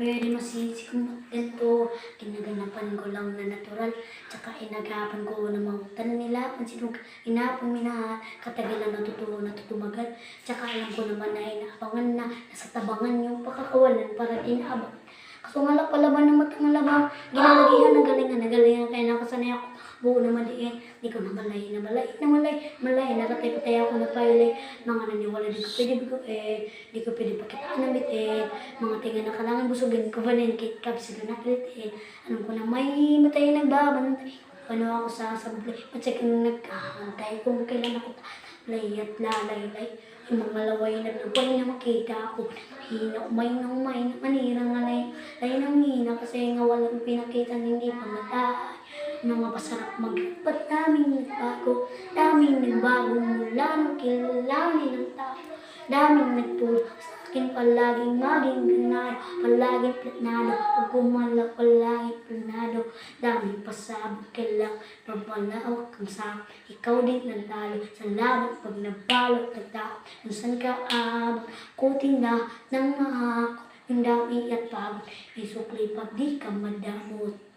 pwede masisi kung ganito. Ginaganapan ko lang na natural. Tsaka inagapan ko na mautan nila. Pansin ko, inapon minahal. Katagalan natutumagal. Tsaka alam ko naman na inaabangan na. Nasa tabangan yung pakakawalan para inabang. Kaso nga lang palaban ng matang labang. Ginalagihan ng galingan. Kaya nakasanay ako. Buo na maliin. Di ko namalay. Naratay-patay ako na pailay. Mga naniwala di ko pwede. Di ko pwede pakitaan ng bitin. Mga tinga na kailangan busugin ko ba rin. Kit sila nakilitin. Alam ko na may matay nagbabantay. Ano ako sa sablay. Matsak yung nagkahantay. Kung kailan ako tatlay at lalaylay. Yung mga laway na nabay na makita ako. Umay na manirang alay. Lay nang hina kasi nga walang pinakita hindi pa matay. Mga pasarap maglapat daming nagbago mula nung kilalanin ng tao. Daming nagtulong sa akin palaging maging ganado, palaging planado, pag gumalaw palaging planado. Daming pasabog kailang pabalawak kang sa ikaw din nandalo sa laban pag nabalot nagdako. Kung saan ka abot, kutin na ng mahako, yung dami at pagod, may sukli pag di ka madamot.